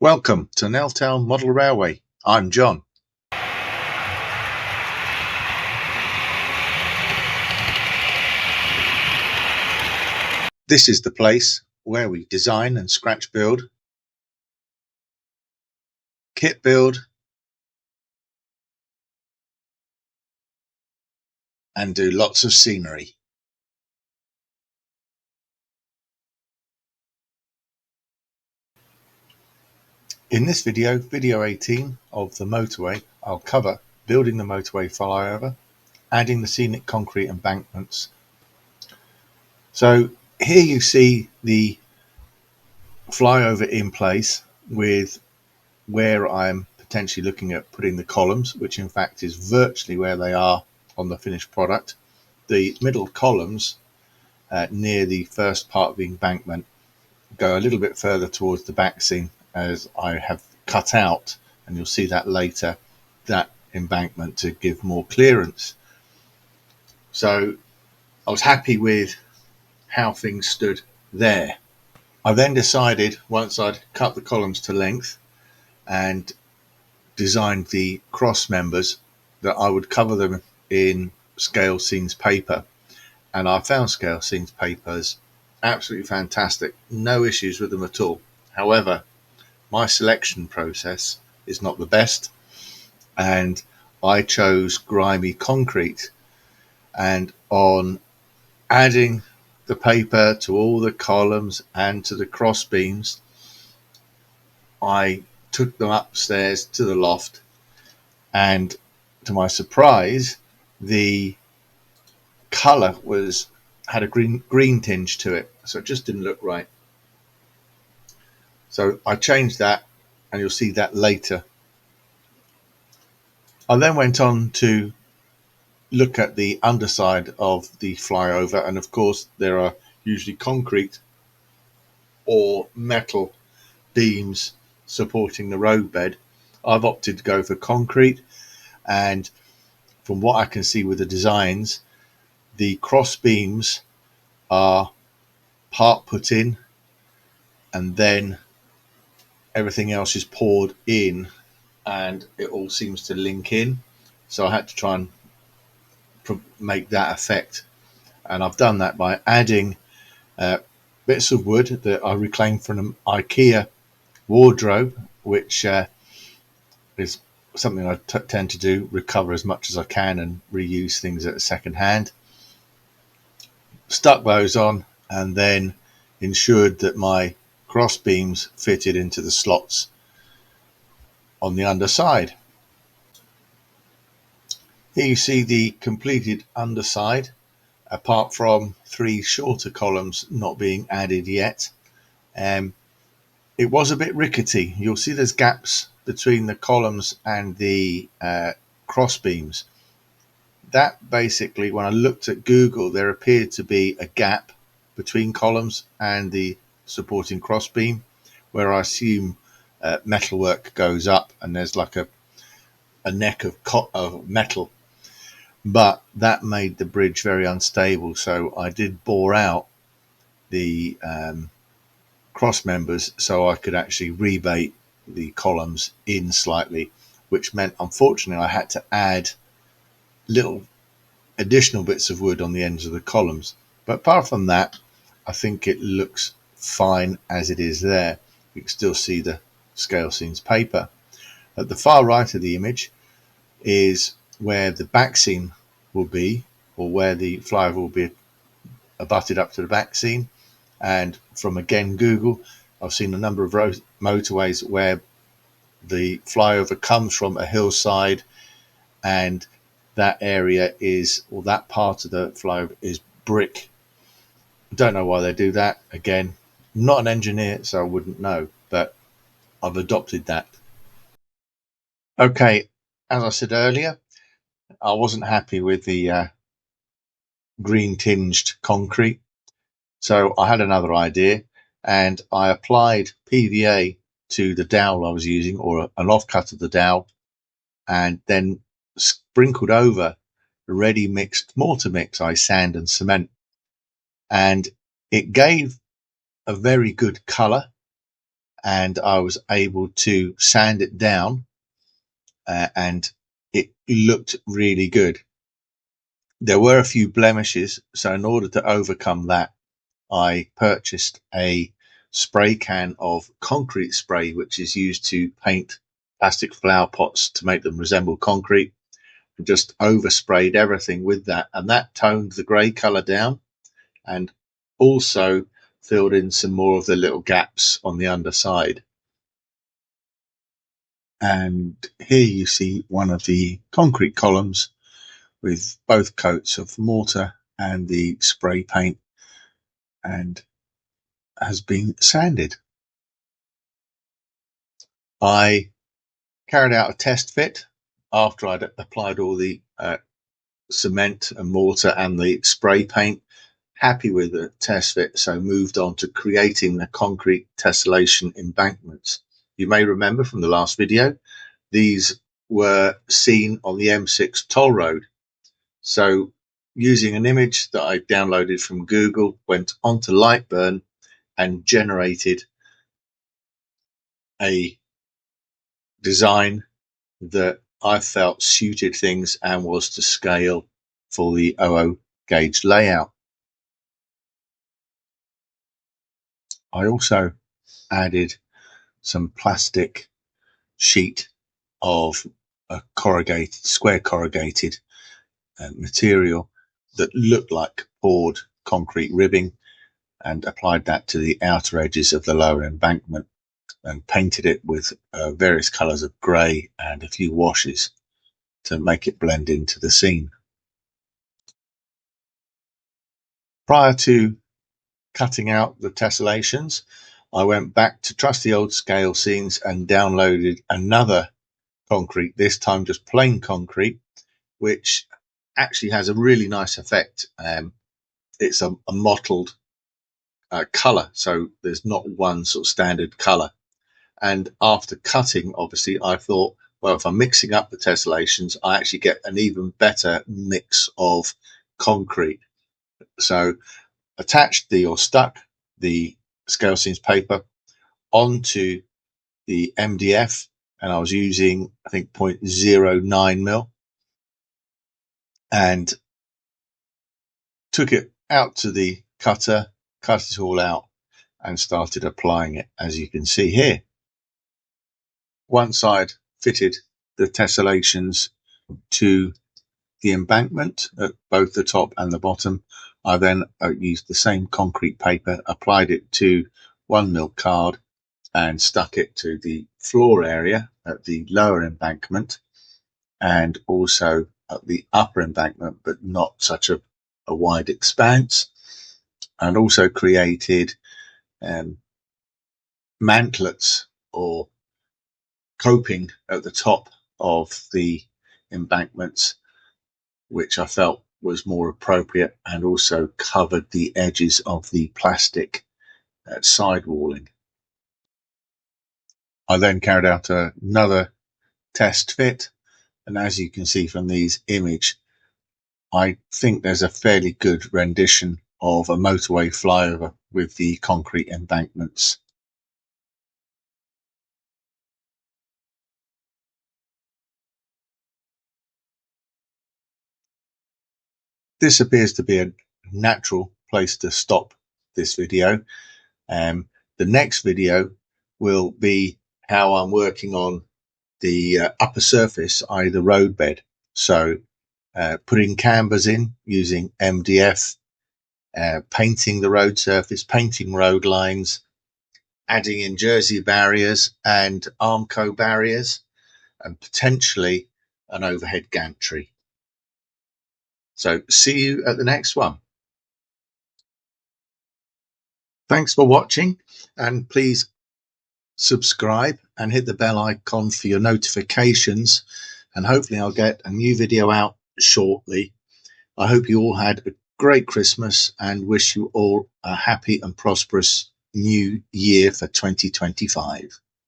Welcome to Nell Model Railway. I'm John. This is the place where we design and scratch build, kit build, and do lots of scenery. In this video, video 18 of the motorway, I'll cover building the motorway flyover, adding the scenic concrete embankments. So here you see the flyover in place with where I'm potentially looking at putting the columns, which in fact is virtually where they are on the finished product. The middle columns near the first part of the embankment go a little bit further towards the back seam, as I have cut out, and you'll see that later, that embankment to give more clearance. So I was happy with how things stood there. I then decided, once I'd cut the columns to length and designed the cross members, that I would cover them in scale scenes paper, and I found scale scenes papers absolutely fantastic, no issues with them at all. However, my selection process is not the best, and I chose grimy concrete, and on adding the paper to all the columns and to the cross beams, I took them upstairs to the loft, and to my surprise, the colour had a green tinge to it, so it just didn't look right. So I changed that, and you'll see that later. I then went on to look at the underside of the flyover, and of course there are usually concrete or metal beams supporting the roadbed. I've opted to go for concrete, and from what I can see with the designs, the cross beams are part put in and then everything else is poured in, and it all seems to link in. So I had to try and make that effect, and I've done that by adding bits of wood that I reclaimed from an IKEA wardrobe, which is something I tend to do, recover as much as I can and reuse things at second hand. Stuck those on, and then ensured that my cross beams fitted into the slots on the underside. Here you see the completed underside, apart from 3 shorter columns not being added yet. It was a bit rickety. You'll see there's gaps between the columns and the cross beams. That basically, when I looked at Google, there appeared to be a gap between columns and the supporting cross beam, where I assume metalwork goes up and there's like a neck of metal, but that made the bridge very unstable. So I did bore out the cross members so I could actually rebate the columns in slightly, which meant unfortunately I had to add little additional bits of wood on the ends of the columns. But apart from that, I think it looks fine as it is there. You can still see the scale scenes paper. At the far right of the image is where the back seam will be, or where the flyover will be abutted up to the back seam. And from again Google, I've seen a number of motorways where the flyover comes from a hillside, and that area is, or that part of the flyover is brick. Don't know why they do that. Again, I'm not an engineer, so I wouldn't know, but I've adopted that. Okay, as I said earlier, I wasn't happy with the green tinged concrete, so I had another idea, and I applied PVA to the dowel I was using, or an offcut of the dowel, and then sprinkled over ready mixed mortar mix, sand and cement, and it gave a very good colour, and I was able to sand it down, and it looked really good. There were a few blemishes, so in order to overcome that, I purchased a spray can of concrete spray, which is used to paint plastic flower pots to make them resemble concrete, and just oversprayed everything with that, and that toned the grey colour down and also filled in some more of the little gaps on the underside. And here you see one of the concrete columns with both coats of mortar and the spray paint, and has been sanded. I carried out a test fit after I'd applied all the cement and mortar and the spray paint. Happy with the test fit, so moved on to creating the concrete tessellation embankments. You may remember from the last video, these were seen on the M6 toll road. So using an image that I downloaded from Google, went onto Lightburn and generated a design that I felt suited things and was to scale for the 00 gauge layout. I also added some plastic sheet of a square corrugated material that looked like poured concrete ribbing, and applied that to the outer edges of the lower embankment and painted it with various colours of grey and a few washes to make it blend into the scene. Prior to cutting out the tessellations, I went back to trusty old scale scenes and downloaded another concrete, this time just plain concrete, which actually has a really nice effect. It's a mottled colour, so there's not one sort of standard colour. And after cutting, obviously, I thought, well, if I'm mixing up the tessellations, I actually get an even better mix of concrete. So stuck the scale scenes paper onto the MDF, and I was using, I think, 0.09 mil, and took it out to the cutter, cut it all out, and started applying it, as you can see here. Once I'd fitted the tessellations to the embankment at both the top and the bottom, I then used the same concrete paper, applied it to 1 mil card, and stuck it to the floor area at the lower embankment and also at the upper embankment, but not such a wide expanse, and also created mantlets or coping at the top of the embankments, which I felt was more appropriate, and also covered the edges of the plastic sidewalling. I then carried out another test fit, and as you can see from these images, I think there's a fairly good rendition of a motorway flyover with the concrete embankments. This appears to be a natural place to stop this video. The next video will be how I'm working on the upper surface, i.e. the roadbed. So putting canvas in using MDF, painting the road surface, painting road lines, adding in jersey barriers and Armco barriers, and potentially an overhead gantry. So see you at the next one. Thanks for watching, and please subscribe and hit the bell icon for your notifications, and hopefully I'll get a new video out shortly. I hope you all had a great Christmas and wish you all a happy and prosperous new year for 2025.